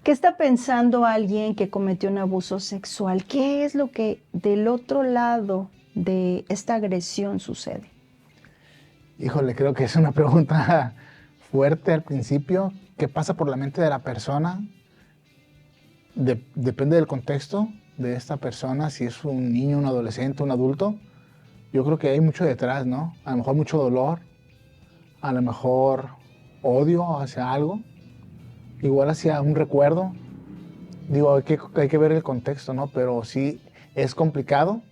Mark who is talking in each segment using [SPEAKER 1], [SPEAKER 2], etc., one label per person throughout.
[SPEAKER 1] ¿Qué está pensando alguien que cometió un abuso sexual? ¿Qué es lo que del otro lado de esta agresión sucede?
[SPEAKER 2] Híjole, creo que es una pregunta fuerte al principio. ¿Qué pasa por la mente de la persona? Depende del contexto de esta persona, si es un niño, un adolescente, un adulto. Yo creo que hay mucho detrás, ¿no? A lo mejor mucho dolor, a lo mejor odio hacia algo, igual hacia un recuerdo. Digo, hay que ver el contexto, ¿no? Pero sí es complicado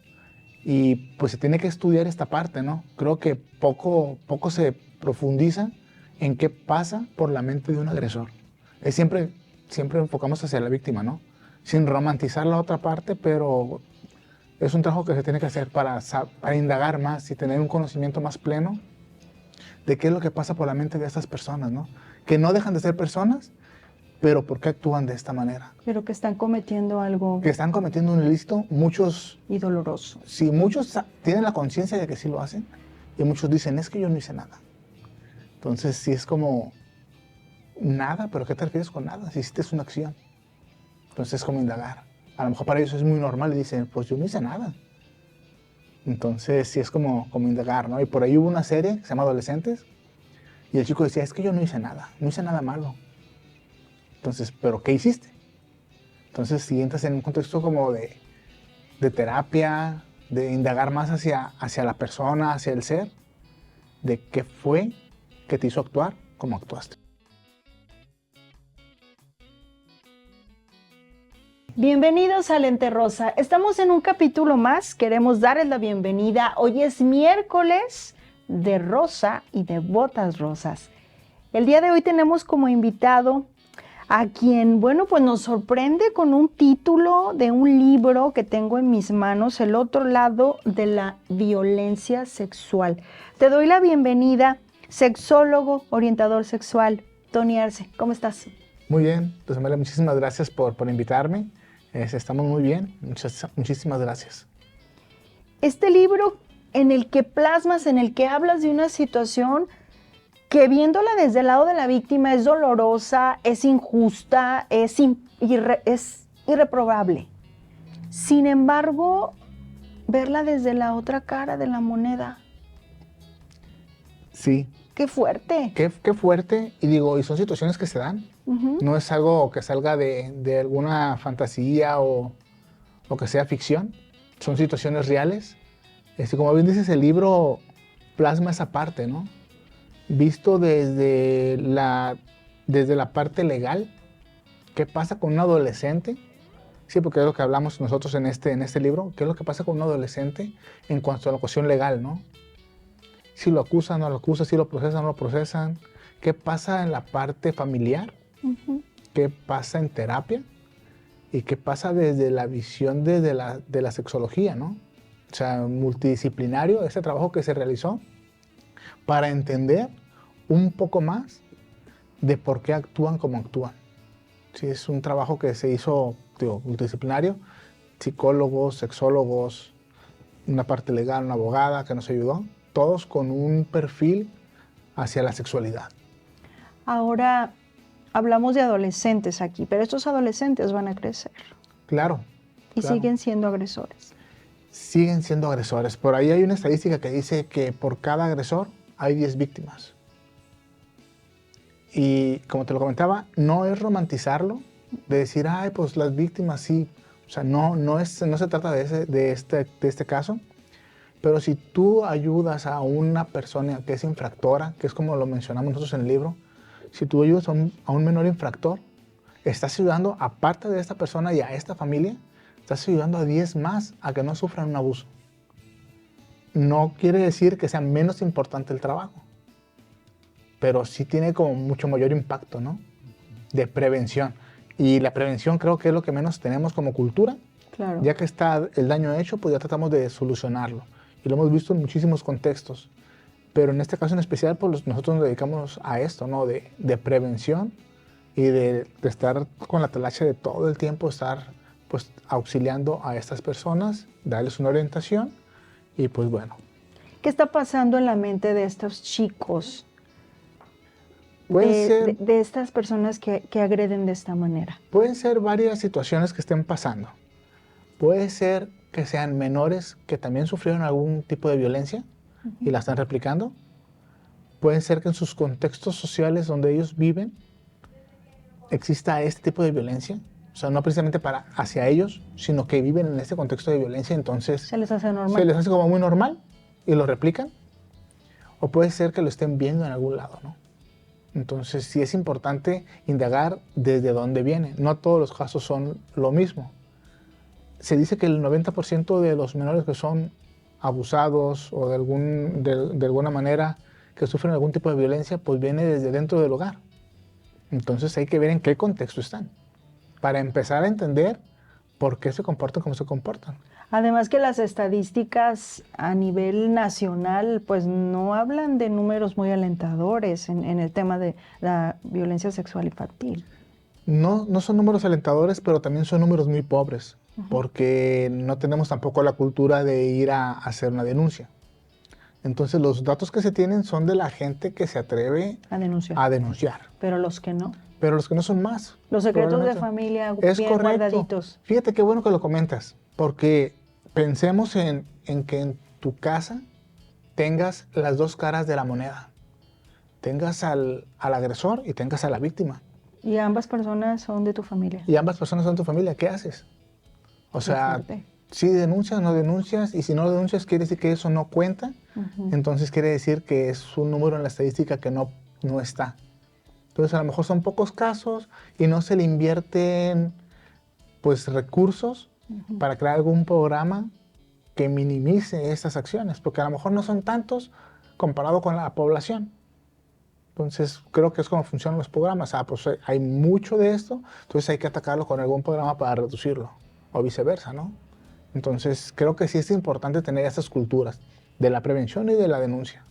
[SPEAKER 2] y pues se tiene que estudiar esta parte, ¿no? Creo que poco se profundiza en qué pasa por la mente de un agresor. Es siempre enfocamos hacia la víctima, ¿no? Sin romantizar la otra parte, pero es un trabajo que se tiene que hacer para indagar más y tener un conocimiento más pleno de qué es lo que pasa por la mente de estas personas, ¿no? Que no dejan de ser personas, pero ¿por qué actúan de esta manera?
[SPEAKER 1] Pero que están cometiendo algo
[SPEAKER 2] Que están cometiendo un ilícito, muchos,
[SPEAKER 1] y doloroso.
[SPEAKER 2] sí, muchos tienen la conciencia de que sí lo hacen, y muchos dicen, es que yo no hice nada. Entonces, sí es como, nada, pero ¿qué te refieres con nada? Si hiciste una acción. Entonces es como indagar. A lo mejor para ellos es muy normal y dicen, pues yo no hice nada. Entonces sí es como indagar, ¿no? Y por ahí hubo una serie que se llama Adolescentes, y el chico decía, es que yo no hice nada malo. Entonces, ¿pero qué hiciste? Entonces, si entras en un contexto como de terapia, de indagar más hacia la persona, hacia el ser, de qué fue que te hizo actuar como actuaste.
[SPEAKER 1] Bienvenidos a Lente Rosa. Estamos en un capítulo más. Queremos darles la bienvenida. Hoy es miércoles de rosa y de botas rosas. El día de hoy tenemos como invitado a quien, bueno, pues nos sorprende con un título de un libro que tengo en mis manos, El otro lado de la violencia sexual. Te doy la bienvenida, sexólogo, orientador sexual, Tony Arce. ¿Cómo estás?
[SPEAKER 2] Muy bien, pues Amelia, muchísimas gracias por invitarme. Estamos muy bien, muchísimas gracias.
[SPEAKER 1] Este libro en el que plasmas, en el que hablas de una situación que viéndola desde el lado de la víctima es dolorosa, es injusta, es irreprobable. Sin embargo, verla desde la otra cara de la moneda.
[SPEAKER 2] Sí.
[SPEAKER 1] ¡Qué fuerte!
[SPEAKER 2] Qué fuerte, y digo, y son situaciones que se dan. No es algo que salga de alguna fantasía o que sea ficción. Son situaciones reales. Como bien dices, el libro plasma esa parte, ¿no? Visto desde la parte legal, ¿qué pasa con un adolescente? Sí, porque es lo que hablamos nosotros en este libro. ¿Qué es lo que pasa con un adolescente en cuanto a la cuestión legal, ¿no? Si lo acusan, no lo acusan, si lo procesan, no lo procesan. ¿Qué pasa en la parte familiar? ¿Qué pasa en terapia? ¿Y qué pasa desde la visión de la sexología, ¿no? O sea, multidisciplinario, ese trabajo que se realizó para entender un poco más de por qué actúan como actúan. Sí, es un trabajo que se hizo, digo, multidisciplinario, psicólogos, sexólogos, una parte legal, una abogada que nos ayudó, todos con un perfil hacia la sexualidad.
[SPEAKER 1] Ahora hablamos de adolescentes aquí, pero estos adolescentes van a crecer.
[SPEAKER 2] Claro.
[SPEAKER 1] Y siguen siendo agresores.
[SPEAKER 2] Siguen siendo agresores. Por ahí hay una estadística que dice que por cada agresor hay 10 víctimas. Y como te lo comentaba, no es romantizarlo, de decir, ay, pues las víctimas sí. O sea, no se trata de este caso. Pero si tú ayudas a una persona que es infractora, que es como lo mencionamos nosotros en el libro, si tú ayudas a un menor infractor, estás ayudando, aparte de esta persona y a esta familia, estás ayudando a 10 más a que no sufran un abuso. No quiere decir que sea menos importante el trabajo, pero sí tiene como mucho mayor impacto, ¿no? De prevención. Y la prevención creo que es lo que menos tenemos como cultura.
[SPEAKER 1] Claro.
[SPEAKER 2] Ya que está el daño hecho, pues ya tratamos de solucionarlo. Y lo hemos visto en muchísimos contextos. Pero en este caso en especial, pues nosotros nos dedicamos a esto, ¿no? De prevención y de estar con la talacha de todo el tiempo, estar pues auxiliando a estas personas, darles una orientación y pues bueno.
[SPEAKER 1] ¿Qué está pasando en la mente de estos chicos?
[SPEAKER 2] Puede ser,
[SPEAKER 1] de estas personas que agreden de esta manera?
[SPEAKER 2] pueden ser varias situaciones que estén pasando. Puede ser que sean menores que también sufrieron algún tipo de violencia y la están replicando. Pueden ser que en sus contextos sociales donde ellos viven exista este tipo de violencia. O sea, no precisamente hacia ellos, sino que viven en este contexto de violencia, entonces
[SPEAKER 1] Se les hace normal.
[SPEAKER 2] se les hace como muy normal y lo replican. O puede ser que lo estén viendo en algún lado, ¿no? Entonces sí es importante indagar desde dónde viene. No todos los casos son lo mismo. Se dice que el 90% de los menores que son abusados o de alguna manera que sufren algún tipo de violencia, pues viene desde dentro del hogar. Entonces hay que ver en qué contexto están, para empezar a entender por qué se comportan como se comportan.
[SPEAKER 1] Además que las estadísticas a nivel nacional pues no hablan de números muy alentadores en el tema de la violencia sexual infantil.
[SPEAKER 2] No son números alentadores, pero también son números muy pobres, porque no tenemos tampoco la cultura de ir a hacer una denuncia. Entonces los datos que se tienen son de la gente que se atreve
[SPEAKER 1] A denunciar.
[SPEAKER 2] a denunciar,
[SPEAKER 1] Pero los que no.
[SPEAKER 2] pero los que no son más.
[SPEAKER 1] Los secretos de
[SPEAKER 2] probablemente.
[SPEAKER 1] familia
[SPEAKER 2] Es
[SPEAKER 1] bien
[SPEAKER 2] correcto.
[SPEAKER 1] guardaditos.
[SPEAKER 2] Fíjate qué bueno que lo comentas, porque pensemos en que en tu casa tengas las dos caras de la moneda. Tengas al agresor y tengas a la víctima.
[SPEAKER 1] Y ambas personas son de tu familia.
[SPEAKER 2] Y ambas personas son tu familia. ¿Qué haces? O sea,
[SPEAKER 1] fuerte.
[SPEAKER 2] si denuncias, no denuncias, y si no denuncias quiere decir que eso no cuenta, entonces quiere decir que es un número en la estadística que no está. Entonces a lo mejor son pocos casos y no se le invierten pues recursos para crear algún programa que minimice estas acciones, porque a lo mejor no son tantos comparado con la población. Entonces creo que es como funcionan los programas. Pues hay mucho de esto, entonces hay que atacarlo con algún programa para reducirlo, o viceversa, ¿no? Entonces creo que sí es importante tener estas culturas de la prevención y de la denuncia.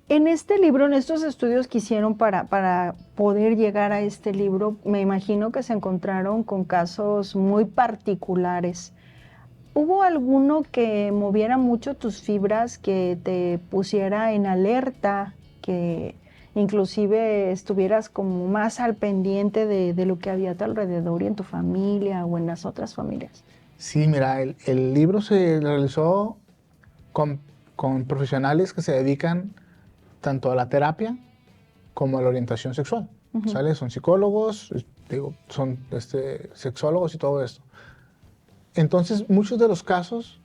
[SPEAKER 1] En este libro, en estos estudios que hicieron para poder llegar a este libro, me imagino que se encontraron con casos muy particulares. ¿Hubo alguno que moviera mucho tus fibras, que te pusiera en alerta, que inclusive estuvieras como más al pendiente de lo que había a tu alrededor y en tu familia o en las otras familias?
[SPEAKER 2] Sí, mira, el libro se realizó con profesionales que se dedican tanto a la terapia como a la orientación sexual. ¿Sale? Son psicólogos, son sexólogos y todo esto. Entonces, muchos de los casos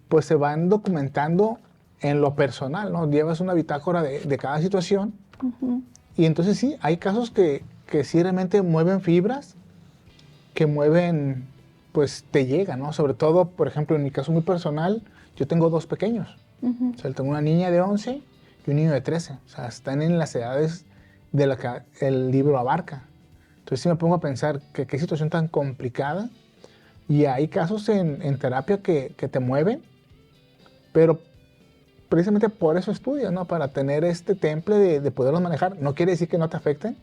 [SPEAKER 2] pues se van documentando en lo personal, ¿no? Llevas una bitácora de cada situación y entonces sí, hay casos que sí realmente mueven fibras, que mueven, pues te llegan, ¿no? Sobre todo, por ejemplo, en mi caso muy personal, yo tengo dos pequeños. O sea, tengo una niña de 11 y un niño de 13. O sea, están en las edades de las que el libro abarca. Entonces sí me pongo a pensar que qué situación tan complicada. Y hay casos en terapia que te mueven, pero precisamente por eso estudias, ¿no? Para tener este temple de poderlos manejar. No quiere decir que no te afecten,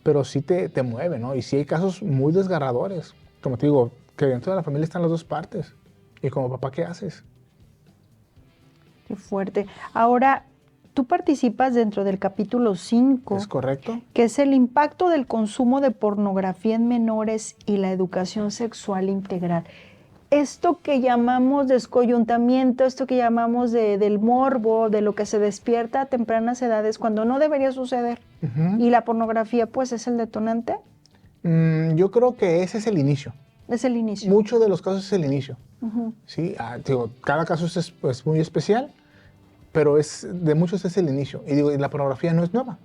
[SPEAKER 2] pero sí te mueven, ¿no? Y sí hay casos muy desgarradores. Como te digo, que dentro de la familia están las dos partes. Y como papá, ¿qué haces?
[SPEAKER 1] Qué fuerte. Ahora, tú participas dentro del capítulo 5.
[SPEAKER 2] ¿Es correcto?
[SPEAKER 1] Que es el impacto del consumo de pornografía en menores y la educación sexual integral. Esto que llamamos descoyuntamiento, esto que llamamos del morbo, de lo que se despierta a tempranas edades, cuando no debería suceder. Y la pornografía, pues, es el detonante.
[SPEAKER 2] Yo creo que ese es el inicio.
[SPEAKER 1] Es el inicio.
[SPEAKER 2] Muchos de los casos es el inicio. ¿Sí? Cada caso es pues, muy especial, pero de muchos es el inicio. Y la pornografía no es nueva.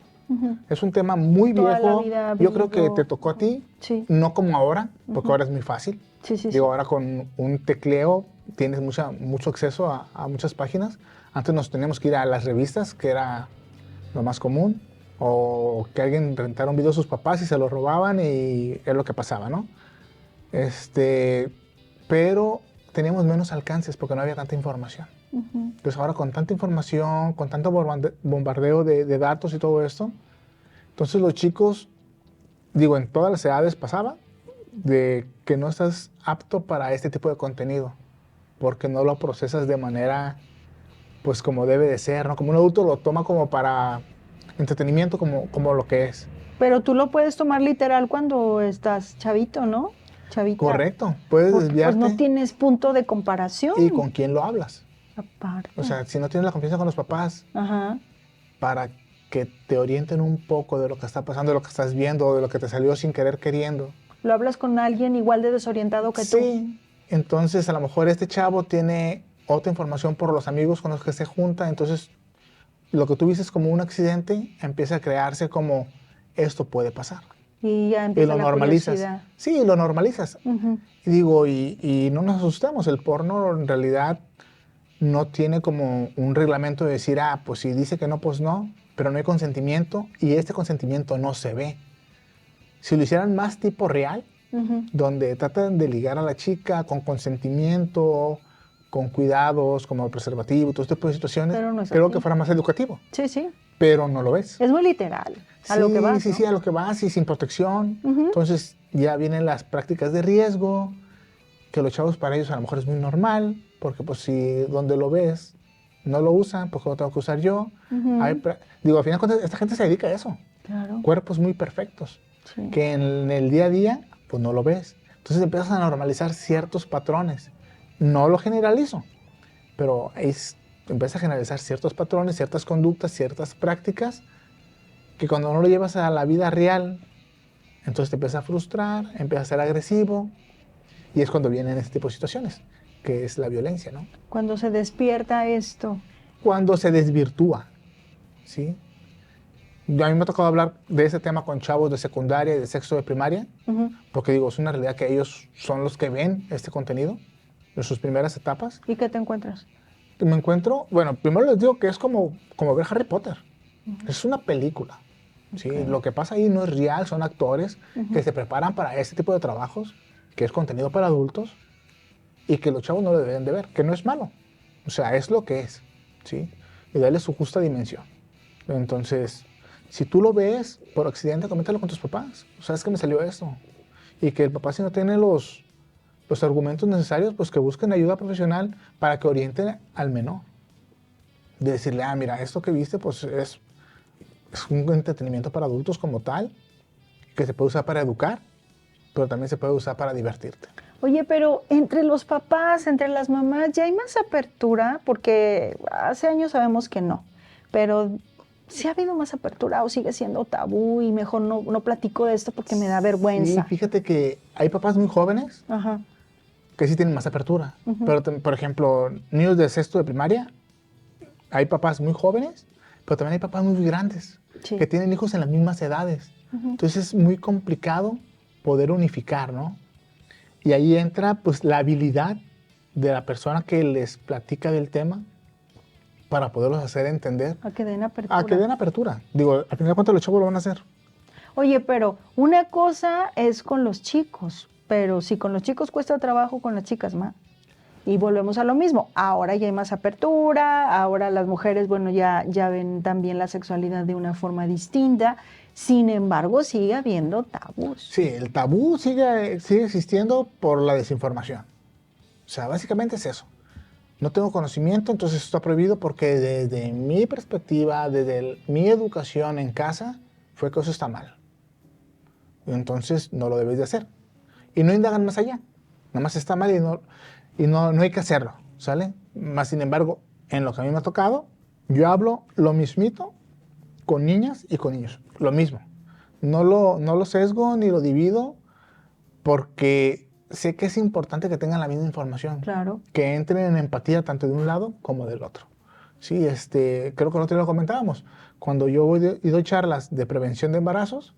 [SPEAKER 2] Es un tema muy
[SPEAKER 1] Toda
[SPEAKER 2] viejo.
[SPEAKER 1] la vida
[SPEAKER 2] Yo creo que te tocó a ti,
[SPEAKER 1] sí.
[SPEAKER 2] No como ahora, porque ahora es muy fácil.
[SPEAKER 1] Sí.
[SPEAKER 2] Ahora con un tecleo tienes mucho acceso a muchas páginas. Antes nos teníamos que ir a las revistas, que era lo más común, o que alguien rentara un video de sus papás y se lo robaban y es lo que pasaba, ¿no? Pero teníamos menos alcances porque no había tanta información. Entonces ahora con tanta información, con tanto bombardeo de datos y todo esto, entonces los chicos, en todas las edades pasaba de que no estás apto para este tipo de contenido porque no lo procesas de manera pues como debe de ser, ¿no? Como un adulto lo toma como para entretenimiento como lo que es.
[SPEAKER 1] Pero tú lo puedes tomar literal cuando estás chavito, ¿no? Chavita.
[SPEAKER 2] Correcto, puedes
[SPEAKER 1] Porque
[SPEAKER 2] desviarte.
[SPEAKER 1] pues no tienes punto de comparación.
[SPEAKER 2] ¿Y con quién lo hablas?
[SPEAKER 1] Aparte.
[SPEAKER 2] O sea, si no tienes la confianza con los papás
[SPEAKER 1] Ajá.
[SPEAKER 2] para que te orienten un poco de lo que está pasando, de lo que estás viendo, de lo que te salió sin querer queriendo.
[SPEAKER 1] Lo hablas con alguien igual de desorientado que tú.
[SPEAKER 2] Sí, entonces a lo mejor este chavo tiene otra información por los amigos con los que se junta, entonces lo que tú dices como un accidente empieza a crearse como esto puede pasar.
[SPEAKER 1] Y ya
[SPEAKER 2] Y
[SPEAKER 1] empieza
[SPEAKER 2] lo
[SPEAKER 1] la
[SPEAKER 2] normalizas.
[SPEAKER 1] curiosidad.
[SPEAKER 2] Sí, lo normalizas.
[SPEAKER 1] Ujú.
[SPEAKER 2] Y digo, y no nos asustemos, el porno en realidad no tiene como un reglamento de decir, pues si dice que no, pues no, pero no hay consentimiento y este consentimiento no se ve. Si lo hicieran más tipo real,
[SPEAKER 1] Ujú.
[SPEAKER 2] donde tratan de ligar a la chica con consentimiento, con cuidados, como el preservativo, todo este tipo de situaciones,
[SPEAKER 1] Pero no es
[SPEAKER 2] creo
[SPEAKER 1] así.
[SPEAKER 2] que fuera más educativo,
[SPEAKER 1] Sí, sí.
[SPEAKER 2] pero no lo ves.
[SPEAKER 1] Es muy literal. A lo que vas,
[SPEAKER 2] Sí,
[SPEAKER 1] ¿no?
[SPEAKER 2] sí, a lo que vas y sin protección.
[SPEAKER 1] Ujú.
[SPEAKER 2] Entonces ya vienen las prácticas de riesgo, que los chavos para ellos a lo mejor es muy normal, porque pues si donde lo ves no lo usan, pues lo tengo que usar yo.
[SPEAKER 1] Ujú.
[SPEAKER 2] Digo, al final de cuentas, esta gente se dedica a eso.
[SPEAKER 1] Claro.
[SPEAKER 2] Cuerpos muy perfectos,
[SPEAKER 1] Sí.
[SPEAKER 2] que en el día a día pues no lo ves. Entonces empiezas a normalizar ciertos patrones. No lo generalizo, pero empiezas a generalizar ciertos patrones, ciertas conductas, ciertas prácticas, que cuando no lo llevas a la vida real, entonces te empieza a frustrar, empieza a ser agresivo, y es cuando vienen este tipo de situaciones, que es la violencia, ¿no?
[SPEAKER 1] Cuando se despierta esto.
[SPEAKER 2] Cuando se desvirtúa, ¿sí? A mí me ha tocado hablar de ese tema con chavos de secundaria y de sexto de primaria,
[SPEAKER 1] Ujú.
[SPEAKER 2] porque digo, es una realidad que ellos son los que ven este contenido en sus primeras etapas.
[SPEAKER 1] ¿Y qué te encuentras?
[SPEAKER 2] Y me encuentro, bueno, primero les digo que es como ver Harry Potter. Es una película. ¿Sí?
[SPEAKER 1] Ok.
[SPEAKER 2] Lo que pasa ahí no es real, son actores que se preparan para este tipo de trabajos, que es contenido para adultos, y que los chavos no lo deben de ver, que no es malo. O sea, es lo que es, ¿sí? Y darle su justa dimensión. Entonces, si tú lo ves por accidente, coméntalo con tus papás. ¿Sabes que me salió esto? Y que el papá, si no tiene los argumentos necesarios, pues que busquen ayuda profesional para que orienten al menor. De decirle, mira, esto que viste, pues es un entretenimiento para adultos como tal, que se puede usar para educar, pero también se puede usar para divertirte.
[SPEAKER 1] Oye, pero entre los papás, entre las mamás, ¿ya hay más apertura? Porque hace años sabemos que no, pero ¿sí ha habido más apertura o sigue siendo tabú y mejor no platico de esto porque me da vergüenza?
[SPEAKER 2] Sí, fíjate que hay papás muy jóvenes
[SPEAKER 1] Ajá.
[SPEAKER 2] que sí tienen más apertura.
[SPEAKER 1] Ujú.
[SPEAKER 2] Pero, por ejemplo, niños de sexto de primaria, hay papás muy jóvenes, pero también hay papás muy grandes
[SPEAKER 1] Sí.
[SPEAKER 2] que tienen hijos en las mismas edades.
[SPEAKER 1] Ujú.
[SPEAKER 2] Entonces es muy complicado poder unificar, ¿no? Y ahí entra pues la habilidad de la persona que les platica del tema para poderlos hacer entender.
[SPEAKER 1] A que den apertura.
[SPEAKER 2] A que den apertura. Digo, al final de cuentas los chavos lo van a hacer.
[SPEAKER 1] Oye, pero una cosa es con los chicos, pero si con los chicos cuesta trabajo, con las chicas más. Y volvemos a lo mismo. Ahora ya hay más apertura, ahora las mujeres, bueno, ya ven también la sexualidad de una forma distinta. Sin embargo, sigue habiendo tabús.
[SPEAKER 2] Sí, el tabú sigue existiendo por la desinformación. O sea, básicamente es eso. No tengo conocimiento, entonces esto está prohibido porque desde mi perspectiva, desde mi educación en casa, fue que eso está mal. Y entonces no lo debéis de hacer. Y no indagan más allá. Nada más está mal y no hay que hacerlo, ¿sale? Más sin embargo, en lo que a mí me ha tocado, yo hablo lo mismito con niñas y con niños. Lo mismo. No lo sesgo ni lo divido porque sé que es importante que tengan la misma información.
[SPEAKER 1] Claro.
[SPEAKER 2] Que entren en empatía tanto de un lado como del otro. Sí, creo que el otro día lo comentábamos. Cuando yo voy y doy charlas de prevención de embarazos,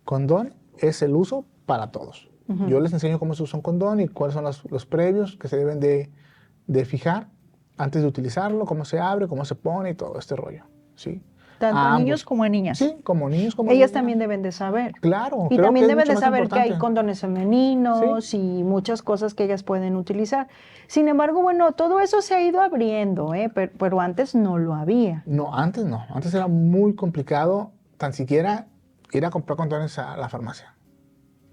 [SPEAKER 2] condón es el uso para todos.
[SPEAKER 1] Ujú.
[SPEAKER 2] Yo les enseño cómo se usa un condón y cuáles son los previos que se deben de fijar antes de utilizarlo, cómo se abre, cómo se pone y todo este rollo. ¿Sí?
[SPEAKER 1] Tanto
[SPEAKER 2] A
[SPEAKER 1] a niños
[SPEAKER 2] ambos.
[SPEAKER 1] como a niñas.
[SPEAKER 2] Sí, como niños como
[SPEAKER 1] Ellas
[SPEAKER 2] niñas.
[SPEAKER 1] también deben de saber.
[SPEAKER 2] Claro.
[SPEAKER 1] Y
[SPEAKER 2] creo
[SPEAKER 1] también
[SPEAKER 2] que es
[SPEAKER 1] deben
[SPEAKER 2] mucho
[SPEAKER 1] de
[SPEAKER 2] más
[SPEAKER 1] saber que hay
[SPEAKER 2] importante.
[SPEAKER 1] condones femeninos y muchas cosas que ellas pueden utilizar. Sin embargo, bueno, todo eso se ha ido abriendo, pero antes no lo había.
[SPEAKER 2] No, antes no. Antes era muy complicado tan siquiera ir a comprar condones a la farmacia.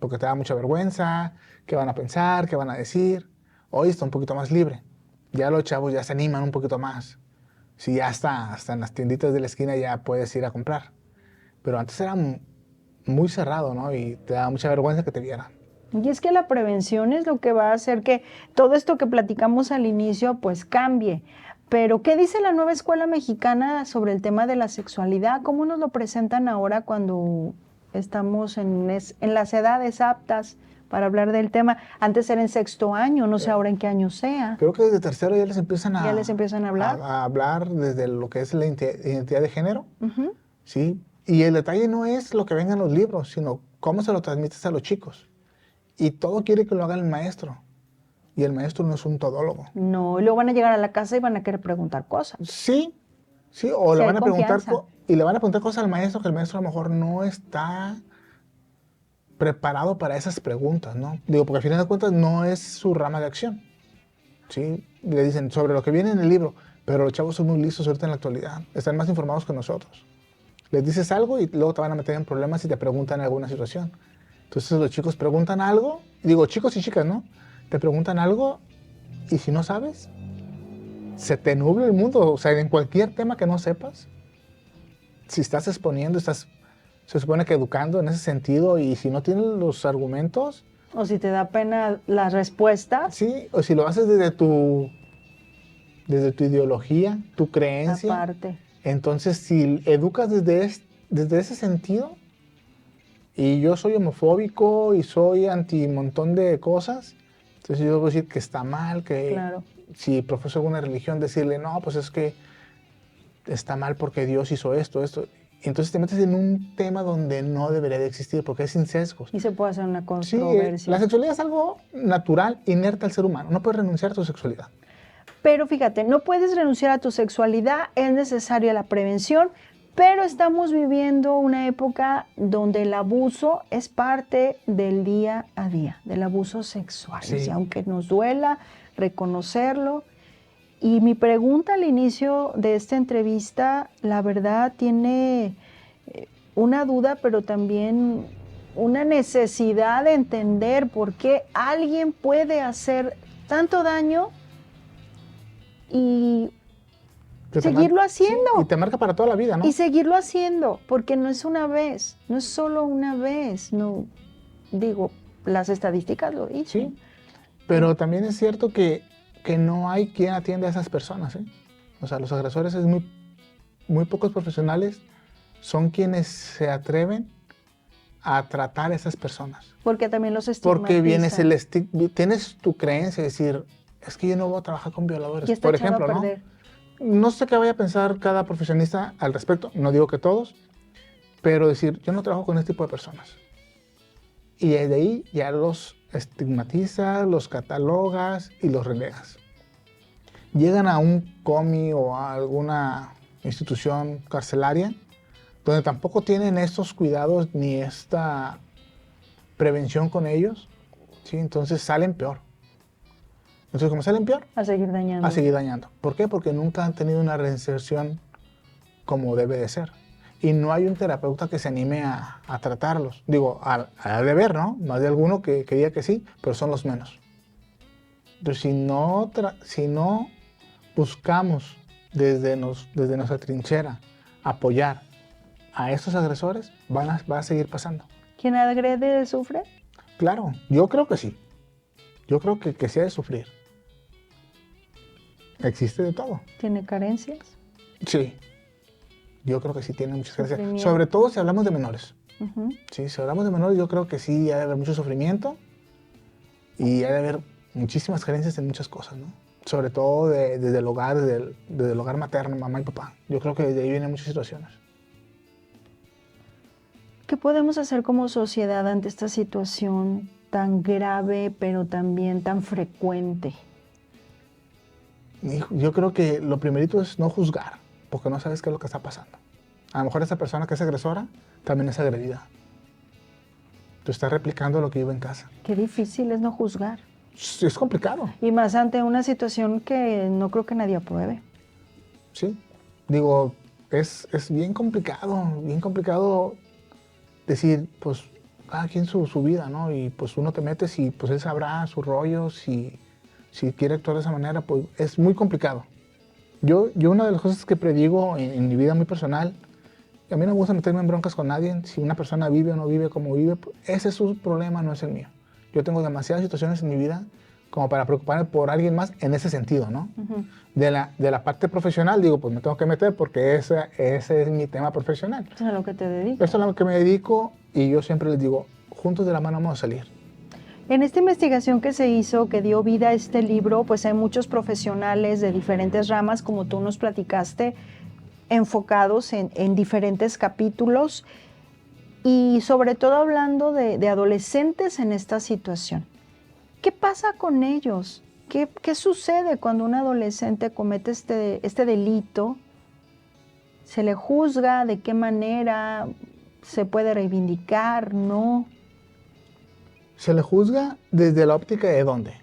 [SPEAKER 2] Porque te da mucha vergüenza, qué van a pensar, qué van a decir. Hoy está un poquito más libre. Ya los chavos ya se animan un poquito más. Sí, ya hasta en las tienditas de la esquina ya puedes ir a comprar. Pero antes era muy cerrado, ¿no? Y te daba mucha vergüenza que te vieran.
[SPEAKER 1] Y es que la prevención es lo que va a hacer que todo esto que platicamos al inicio pues cambie. Pero, ¿qué dice la nueva escuela mexicana sobre el tema de la sexualidad? ¿Cómo nos lo presentan ahora cuando estamos en las edades aptas para hablar del tema? Antes era en sexto año, no sé ahora en qué año sea.
[SPEAKER 2] Creo que desde tercero ya les empiezan
[SPEAKER 1] ¿Ya les empiezan a hablar?
[SPEAKER 2] a hablar desde lo que es la identidad de género,
[SPEAKER 1] Ujú.
[SPEAKER 2] ¿sí? Y el detalle no es lo que venga en los libros, sino cómo se lo transmites a los chicos. Y todo quiere que lo haga el maestro. Y el maestro no es un todólogo.
[SPEAKER 1] No, y luego van a llegar a la casa y van a querer preguntar cosas.
[SPEAKER 2] Sí, sí, o
[SPEAKER 1] Sí,
[SPEAKER 2] le
[SPEAKER 1] hay
[SPEAKER 2] van a preguntar
[SPEAKER 1] confianza.
[SPEAKER 2] y le van a preguntar cosas al maestro que el maestro a lo mejor no está preparado para esas preguntas, ¿no? Digo, porque al final de cuentas no es su rama de acción, ¿sí? Le dicen sobre lo que viene en el libro, pero los chavos son muy listos ahorita en la actualidad, están más informados que nosotros. Les dices algo y luego te van a meter en problemas si te preguntan alguna situación. Entonces los chicos preguntan algo, digo, chicos y chicas, ¿no? Te preguntan algo y si no sabes, se te nubla el mundo. O sea, en cualquier tema que no sepas, si estás exponiendo, se supone que educando en ese sentido, y si no tienes los argumentos,
[SPEAKER 1] O si te da pena las respuestas,
[SPEAKER 2] sí, o si lo haces desde tu ideología, tu creencia,
[SPEAKER 1] aparte.
[SPEAKER 2] entonces si educas desde ese sentido, y yo soy homofóbico y soy anti un montón de cosas, entonces yo voy a decir que está mal, que
[SPEAKER 1] Claro.
[SPEAKER 2] si profeso alguna religión, decirle, no, pues es que está mal porque Dios hizo esto. Entonces te metes en un tema donde no debería de existir porque es sin sesgos.
[SPEAKER 1] Y se puede hacer una
[SPEAKER 2] Sí,
[SPEAKER 1] controversia.
[SPEAKER 2] la sexualidad es algo natural, inerte al ser humano. No puedes renunciar a tu sexualidad.
[SPEAKER 1] Pero fíjate, no puedes renunciar a tu sexualidad, es necesaria la prevención, pero estamos viviendo una época donde el abuso es parte del día a día, del abuso sexual.
[SPEAKER 2] Sí.
[SPEAKER 1] Y aunque nos duela reconocerlo. Y mi pregunta al inicio de esta entrevista, la verdad, tiene una duda, pero también una necesidad de entender por qué alguien puede hacer tanto daño y
[SPEAKER 2] Que te
[SPEAKER 1] seguirlo
[SPEAKER 2] mar-
[SPEAKER 1] haciendo.
[SPEAKER 2] Sí, y te marca para toda la vida, ¿no?
[SPEAKER 1] Y seguirlo haciendo, porque no es una vez, no es solo una vez, no, digo, las estadísticas lo dicen.
[SPEAKER 2] Sí, pero también es cierto que no hay quien atienda a esas personas, ¿eh? O sea, los agresores es muy pocos profesionales son quienes se atreven a tratar a esas personas.
[SPEAKER 1] Porque también los estigmatizan.
[SPEAKER 2] Porque tienes tu creencia, es decir, es que yo no voy a trabajar con violadores,
[SPEAKER 1] Y está
[SPEAKER 2] por
[SPEAKER 1] echado a
[SPEAKER 2] ejemplo, ¿no?
[SPEAKER 1] perder.
[SPEAKER 2] No sé qué vaya a pensar cada profesionista al respecto, no digo que todos, pero decir, yo no trabajo con este tipo de personas. Y de ahí ya los estigmatizas, los catalogas y los relegas. Llegan a un COMI o a alguna institución carcelaria donde tampoco tienen estos cuidados ni esta prevención con ellos, ¿sí? Entonces salen peor. Entonces, como salen peor,
[SPEAKER 1] A seguir dañando.
[SPEAKER 2] a seguir dañando. ¿Por qué? Porque nunca han tenido una reinserción como debe de ser. Y no hay un terapeuta que se anime a tratarlos. Digo, a deber, ¿no? Más de alguno que diga que sí, pero son los menos. Entonces, si no buscamos desde nuestra trinchera apoyar a estos agresores, va a seguir pasando.
[SPEAKER 1] ¿Quién agrede sufre?
[SPEAKER 2] Claro, yo creo que sí. Yo creo que sí ha de sufrir. Existe de todo.
[SPEAKER 1] ¿Tiene carencias?
[SPEAKER 2] Sí. Yo creo que sí tiene muchas carencias.
[SPEAKER 1] Sufrimiento.
[SPEAKER 2] Sobre todo si hablamos de menores.
[SPEAKER 1] Ujú.
[SPEAKER 2] Sí, si hablamos de menores, yo creo que sí ha de haber mucho sufrimiento y ha de haber muchísimas carencias en muchas cosas, ¿no? Sobre todo desde el hogar, desde el hogar materno, mamá y papá. Yo creo que de ahí vienen muchas situaciones.
[SPEAKER 1] ¿Qué podemos hacer como sociedad ante esta situación tan grave, pero también tan frecuente?
[SPEAKER 2] Yo creo que lo primerito es no juzgar, porque no sabes qué es lo que está pasando. A lo mejor esa persona que es agresora también es agredida. Tú estás replicando lo que vive en casa.
[SPEAKER 1] Qué difícil es no juzgar.
[SPEAKER 2] Es complicado,
[SPEAKER 1] Y más ante una situación que no creo que nadie apruebe.
[SPEAKER 2] ¿sí? Digo, es bien complicado decir, pues, cada quien su vida, ¿no? Y pues uno te metes y pues él sabrá su rollo, si quiere actuar de esa manera, pues es muy complicado. Yo una de las cosas que predigo en mi vida muy personal, a mí no me gusta meterme en broncas con nadie. Si una persona vive o no vive como vive, pues, ese es su problema, no es el mío. Yo tengo demasiadas situaciones en mi vida como para preocuparme por alguien más en ese sentido, ¿no? De la parte profesional, digo, pues me tengo que meter porque ese es mi tema profesional.
[SPEAKER 1] Eso es a lo que te dedicas.
[SPEAKER 2] Eso es a lo que me dedico y yo siempre les digo, juntos de la mano vamos a salir.
[SPEAKER 1] En esta investigación que se hizo, que dio vida a este libro, pues hay muchos profesionales de diferentes ramas, como tú nos platicaste, enfocados en diferentes capítulos y sobre todo hablando de adolescentes en esta situación. ¿Qué pasa con ellos? ¿Qué sucede cuando un adolescente comete este delito? ¿Se le juzga? ¿De qué manera? ¿Se puede reivindicar? ¿No?
[SPEAKER 2] ¿Se le juzga desde la óptica de dónde?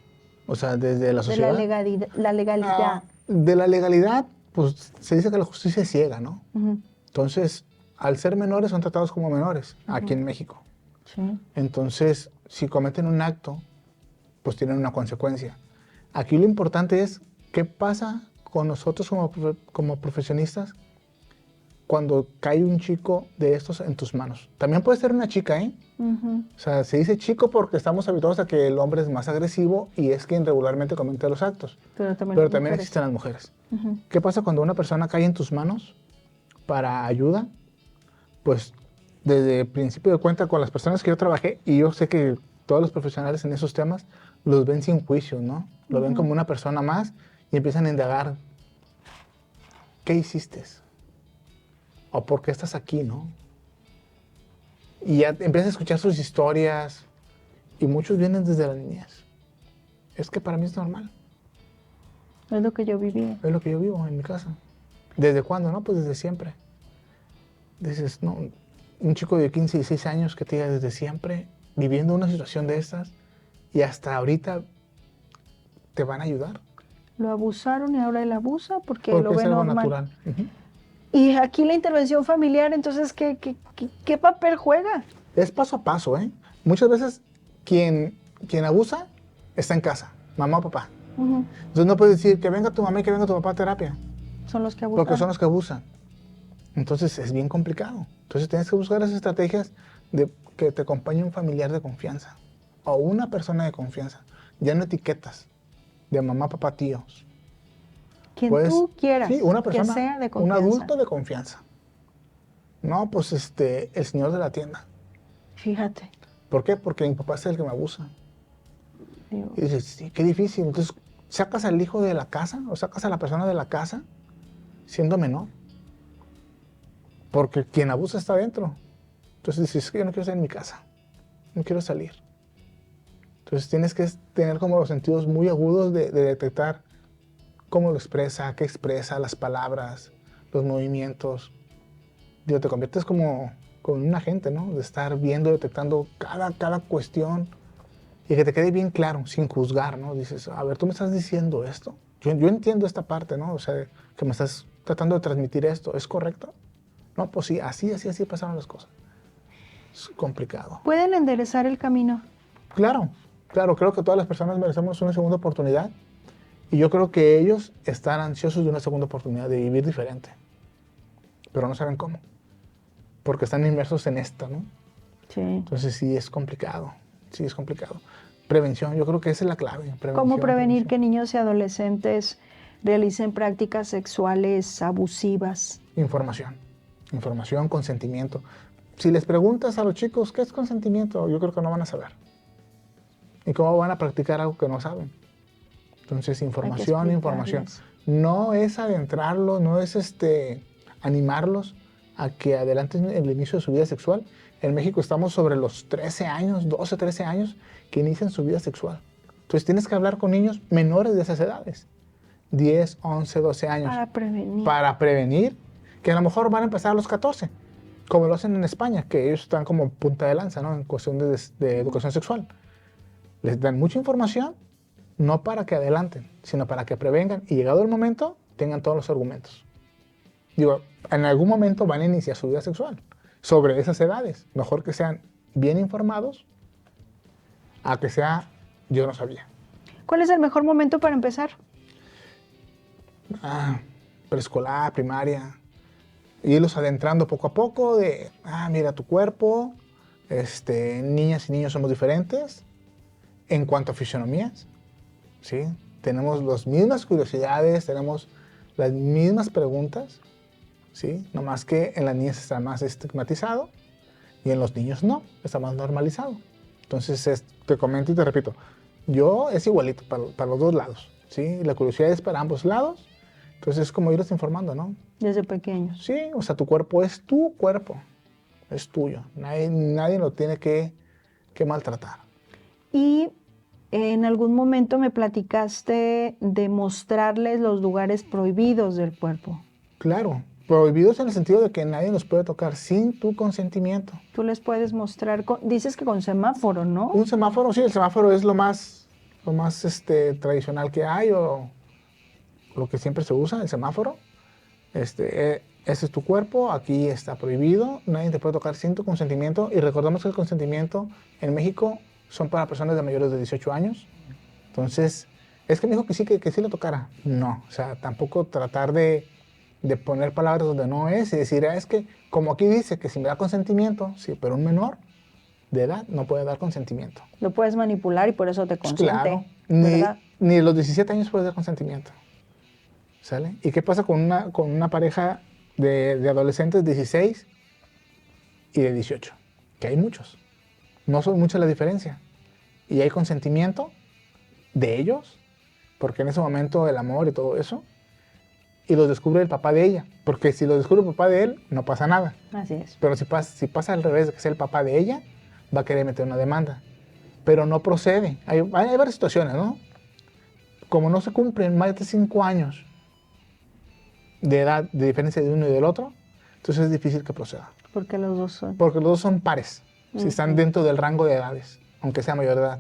[SPEAKER 2] O sea, desde la sociedad.
[SPEAKER 1] De la legalidad.
[SPEAKER 2] De la legalidad, pues se dice que la justicia es ciega, ¿no?
[SPEAKER 1] Uh-huh.
[SPEAKER 2] Entonces, al ser menores son tratados como menores aquí en México.
[SPEAKER 1] Sí.
[SPEAKER 2] Entonces, si cometen un acto, pues tienen una consecuencia. Aquí lo importante es qué pasa con nosotros como profesionistas cuando cae un chico de estos en tus manos. También puede ser una chica, ¿eh?
[SPEAKER 1] Uh-huh.
[SPEAKER 2] O sea, se dice chico porque estamos habituados a que el hombre es más agresivo y es quien regularmente comete los actos.
[SPEAKER 1] Pero también
[SPEAKER 2] existen las mujeres.
[SPEAKER 1] Uh-huh.
[SPEAKER 2] ¿Qué pasa cuando una persona cae en tus manos para ayuda? Pues desde el principio de cuenta con las personas que yo trabajé, y yo sé que todos los profesionales en esos temas los ven sin juicio, ¿no? Lo ven como una persona más y empiezan a indagar. ¿Qué hiciste? ¿O por qué estás aquí, no? Y ya empiezas a escuchar sus historias y muchos vienen desde la niñez. Es que para mí es normal.
[SPEAKER 1] Es lo que yo viví.
[SPEAKER 2] Es lo que yo vivo en mi casa. ¿Desde cuándo? No, pues desde siempre. Dices, no, un chico de 15, 16 años que te diga desde siempre, viviendo una situación de estas, y hasta ahorita te van a ayudar.
[SPEAKER 1] Lo abusaron y ahora él abusa porque lo
[SPEAKER 2] es
[SPEAKER 1] ve
[SPEAKER 2] algo
[SPEAKER 1] normal.
[SPEAKER 2] natural. Uh-huh.
[SPEAKER 1] Y aquí la intervención familiar, entonces, ¿qué papel juega?
[SPEAKER 2] Es paso a paso, ¿eh? Muchas veces quien abusa está en casa, mamá o papá.
[SPEAKER 1] Uh-huh.
[SPEAKER 2] Entonces no puedes decir que venga tu mamá y que venga tu papá a terapia.
[SPEAKER 1] Son los que abusan.
[SPEAKER 2] Porque son los que abusan. Entonces es bien complicado. Entonces tienes que buscar las estrategias de que te acompañe un familiar de confianza o una persona de confianza. Ya no etiquetas de mamá, papá, tíos.
[SPEAKER 1] Quien tú quieras,
[SPEAKER 2] sí, una persona,
[SPEAKER 1] que sea de confianza.
[SPEAKER 2] Un adulto de confianza. No, pues el señor de la tienda.
[SPEAKER 1] Fíjate.
[SPEAKER 2] ¿Por qué? Porque mi papá es el que me abusa.
[SPEAKER 1] Digo.
[SPEAKER 2] Y dices, sí, qué difícil. Entonces, sacas al hijo de la casa o sacas a la persona de la casa siendo menor. Porque quien abusa está adentro. Entonces dices, es que yo no quiero estar en mi casa. No quiero salir. Entonces tienes que tener como los sentidos muy agudos de detectar cómo lo expresa, qué expresa, las palabras, los movimientos. Digo, te conviertes como un agente, ¿no? De estar viendo, detectando cada cuestión y que te quede bien claro, sin juzgar, ¿no? Dices, a ver, tú me estás diciendo esto. Yo entiendo esta parte, ¿no? O sea, que me estás tratando de transmitir esto. ¿Es correcto? No, pues sí, así pasaron las cosas. Es complicado.
[SPEAKER 1] ¿Pueden enderezar el camino?
[SPEAKER 2] Claro, creo que todas las personas merecemos una segunda oportunidad. Y yo creo que ellos están ansiosos de una segunda oportunidad, de vivir diferente. Pero no saben cómo. Porque están inmersos en esta, ¿no?
[SPEAKER 1] Sí.
[SPEAKER 2] Entonces sí es complicado. Sí es complicado. Prevención, yo creo que esa es la clave.
[SPEAKER 1] ¿Cómo prevenir que niños y adolescentes realicen prácticas sexuales abusivas?
[SPEAKER 2] Información, consentimiento. Si les preguntas a los chicos qué es consentimiento, yo creo que no van a saber. ¿Y cómo van a practicar algo que no saben? Entonces, información. No es adentrarlos, no es animarlos a que adelanten el inicio de su vida sexual. En México estamos sobre los 13 años, 12, 13 años, que inician su vida sexual. Entonces tienes que hablar con niños menores de esas edades. 10, 11, 12 años. Para prevenir, que a lo mejor van a empezar a los 14, como lo hacen en España, que ellos están como punta de lanza, ¿no? En cuestión de educación sexual. Les dan mucha información, no para que adelanten, sino para que prevengan y llegado el momento, tengan todos los argumentos. Digo, en algún momento van a iniciar su vida sexual sobre esas edades. Mejor que sean bien informados a que sea yo no sabía.
[SPEAKER 1] ¿Cuál es el mejor momento para empezar?
[SPEAKER 2] preescolar, primaria, y irlos adentrando poco a poco de, mira tu cuerpo, niñas y niños somos diferentes en cuanto a fisionomías, ¿sí? Tenemos las mismas curiosidades, tenemos las mismas preguntas, ¿sí? Nomás que en las niñas está más estigmatizado y en los niños no, está más normalizado. Entonces, te comento y te repito, yo es igualito para los dos lados, ¿sí? La curiosidad es para ambos lados, entonces es como irlos informando, ¿no?
[SPEAKER 1] Desde pequeños.
[SPEAKER 2] Sí, o sea, tu cuerpo es tu cuerpo, es tuyo, nadie lo tiene que maltratar.
[SPEAKER 1] Y en algún momento me platicaste de mostrarles los lugares prohibidos del cuerpo.
[SPEAKER 2] Claro, prohibidos en el sentido de que nadie los puede tocar sin tu consentimiento.
[SPEAKER 1] Tú les puedes mostrar, dices que con semáforo, ¿no?
[SPEAKER 2] Un semáforo, sí, el semáforo es lo más tradicional que hay o lo que siempre se usa, el semáforo. Ese es tu cuerpo, aquí está prohibido, nadie te puede tocar sin tu consentimiento. Y recordemos que el consentimiento en México son para personas de mayores de 18 años. Entonces, es que me dijo que sí lo tocara. No, o sea, tampoco tratar de poner palabras donde no es y decir, es que como aquí dice que si me da consentimiento, sí, pero un menor de edad no puede dar consentimiento.
[SPEAKER 1] Lo puedes manipular y por eso te consiente,
[SPEAKER 2] claro,
[SPEAKER 1] ¿verdad?
[SPEAKER 2] Ni los 17 años puedes dar consentimiento. ¿Sale? ¿Y qué pasa con una pareja de adolescentes de 16 y de 18? Que hay muchos. No son mucha la diferencia. Y hay consentimiento de ellos, porque en ese momento el amor y todo eso, y los descubre el papá de ella. Porque si lo descubre el papá de él, no pasa nada.
[SPEAKER 1] Así es.
[SPEAKER 2] Pero si pasa al revés, de que sea el papá de ella, va a querer meter una demanda. Pero no procede. Hay varias situaciones, ¿no? Como no se cumplen más de 5 años de edad, de diferencia de uno y del otro, entonces es difícil que proceda.
[SPEAKER 1] Porque los dos son.
[SPEAKER 2] Porque los dos son pares, si están dentro del rango de edades, aunque sea mayor de edad.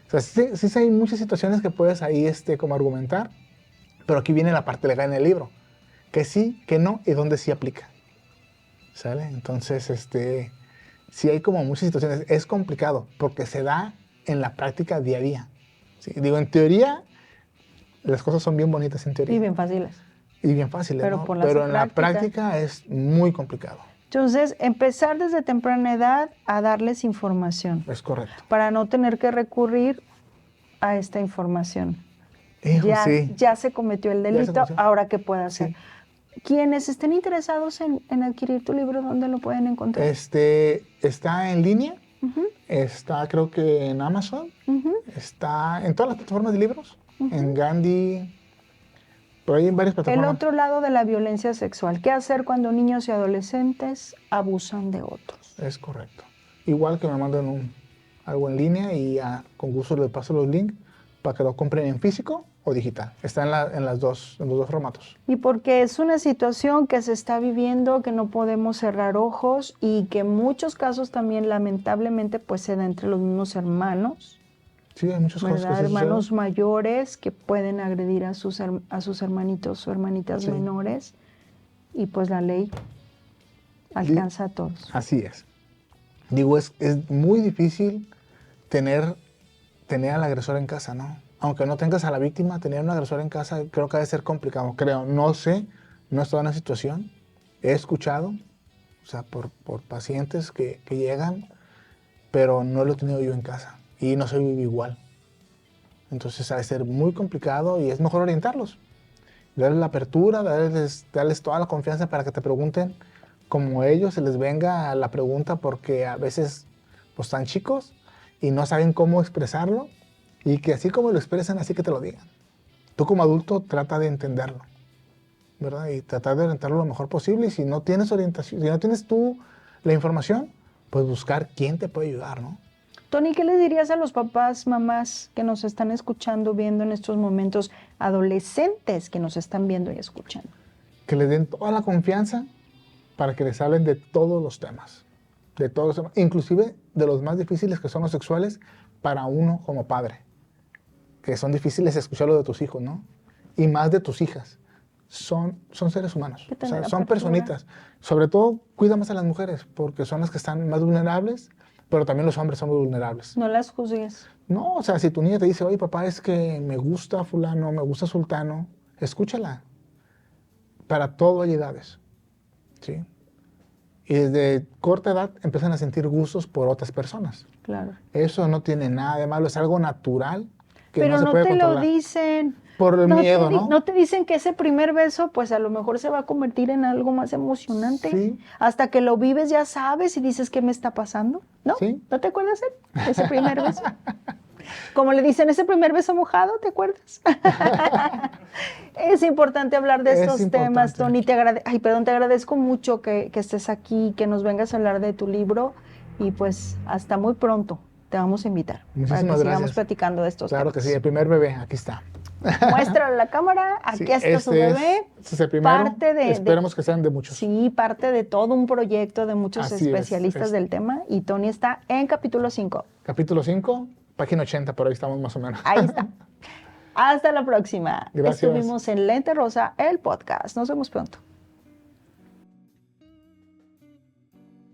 [SPEAKER 2] O sea, sí hay muchas situaciones que puedes ahí como argumentar, pero aquí viene la parte legal en el libro, que sí, que no y dónde sí aplica. ¿Sale? Entonces, sí hay como muchas situaciones. Es complicado porque se da en la práctica día a día. ¿Sí? Digo, en teoría, las cosas son bien bonitas en teoría.
[SPEAKER 1] Y bien fáciles.
[SPEAKER 2] Y bien fáciles,
[SPEAKER 1] pero,
[SPEAKER 2] ¿no?
[SPEAKER 1] Pero
[SPEAKER 2] en la práctica es muy complicado.
[SPEAKER 1] Entonces, empezar desde temprana edad a darles información.
[SPEAKER 2] Es correcto.
[SPEAKER 1] Para no tener que recurrir a esta información.
[SPEAKER 2] Hijo, sí.
[SPEAKER 1] Ya se cometió el delito, ahora ¿qué puede hacer? Sí. Quienes estén interesados en adquirir tu libro, ¿dónde lo pueden encontrar?
[SPEAKER 2] Está en línea, está creo que en Amazon, está en todas las plataformas de libros, en Gandhi. Pero hay en varias plataformas.
[SPEAKER 1] El otro lado de la violencia sexual. ¿Qué hacer cuando niños y adolescentes abusan de otros?
[SPEAKER 2] Es correcto. Igual que me mandan algo en línea y con gusto les paso los links para que lo compren en físico o digital. Está en los dos formatos.
[SPEAKER 1] Y porque es una situación que se está viviendo, que no podemos cerrar ojos y que en muchos casos también lamentablemente pues se da entre los mismos hermanos.
[SPEAKER 2] Sí, hay muchos casos que
[SPEAKER 1] hermanos mayores que pueden agredir a sus hermanitos o hermanitas menores y pues la ley alcanza a todos.
[SPEAKER 2] Así es. Digo, es muy difícil tener al agresor en casa, ¿no? Aunque no tengas a la víctima, tener un agresor en casa creo que debe ser complicado. No sé, no he estado en la situación. He escuchado, o sea, por pacientes que llegan, pero no lo he tenido yo en casa. Y no soy igual. Entonces ha de ser muy complicado y es mejor orientarlos. Darles la apertura, darles toda la confianza para que te pregunten como a ellos se les venga la pregunta, porque a veces pues están chicos y no saben cómo expresarlo y que así como lo expresan, así que te lo digan. Tú como adulto trata de entenderlo, ¿verdad? Y tratar de orientarlo lo mejor posible, y si no tienes orientación, si no tienes tú la información, pues buscar quién te puede ayudar, ¿no?
[SPEAKER 1] Tony, ¿qué le dirías a los papás, mamás que nos están escuchando, viendo en estos momentos, adolescentes que nos están viendo y escuchando?
[SPEAKER 2] Que les den toda la confianza para que les hablen de todos los temas, inclusive de los más difíciles que son los sexuales para uno como padre, que son difíciles escucharlo de tus hijos, ¿no? Y más de tus hijas. Son seres humanos, o sea, son personitas. Sobre todo, cuida más a las mujeres, porque son las que están más vulnerables, pero también los hombres son muy vulnerables.
[SPEAKER 1] No las juzgues.
[SPEAKER 2] No, o sea, si tu niña te dice, oye, papá, es que me gusta fulano, me gusta sultano, escúchala. para todo hay edades, ¿sí? Y desde corta edad empiezan a sentir gustos por otras personas.
[SPEAKER 1] Claro.
[SPEAKER 2] Eso no tiene nada de malo, es algo natural que
[SPEAKER 1] Pero
[SPEAKER 2] no se
[SPEAKER 1] no
[SPEAKER 2] puede
[SPEAKER 1] te
[SPEAKER 2] controlar.
[SPEAKER 1] lo dicen.
[SPEAKER 2] Por el miedo, ¿no?
[SPEAKER 1] No te dicen que ese primer beso, pues a lo mejor se va a convertir en algo más emocionante.
[SPEAKER 2] Sí.
[SPEAKER 1] Hasta que lo vives ya sabes y dices, ¿qué me está pasando? ¿No?
[SPEAKER 2] Sí.
[SPEAKER 1] ¿No te acuerdas de ese primer beso? Como le dicen, ese primer beso mojado, ¿te acuerdas? Es importante hablar de estos temas, Tony. Te agradezco mucho que estés aquí, que nos vengas a hablar de tu libro y pues hasta muy pronto te vamos a invitar.
[SPEAKER 2] Muchísimas
[SPEAKER 1] para que sigamos
[SPEAKER 2] gracias.
[SPEAKER 1] platicando de estos temas.
[SPEAKER 2] Claro que sí, el primer bebé, aquí está.
[SPEAKER 1] Muéstralo a la cámara, aquí está su bebé.
[SPEAKER 2] Este es el primero,
[SPEAKER 1] parte
[SPEAKER 2] esperemos que sean de muchos.
[SPEAKER 1] Sí, parte de todo un proyecto de muchos
[SPEAKER 2] Así
[SPEAKER 1] especialistas del tema y Tony está en capítulo 5.
[SPEAKER 2] Capítulo 5, página 80, por ahí estamos más o menos.
[SPEAKER 1] Ahí está. Hasta la próxima.
[SPEAKER 2] Gracias.
[SPEAKER 1] Estuvimos en Lente Rosa, el podcast. Nos vemos pronto.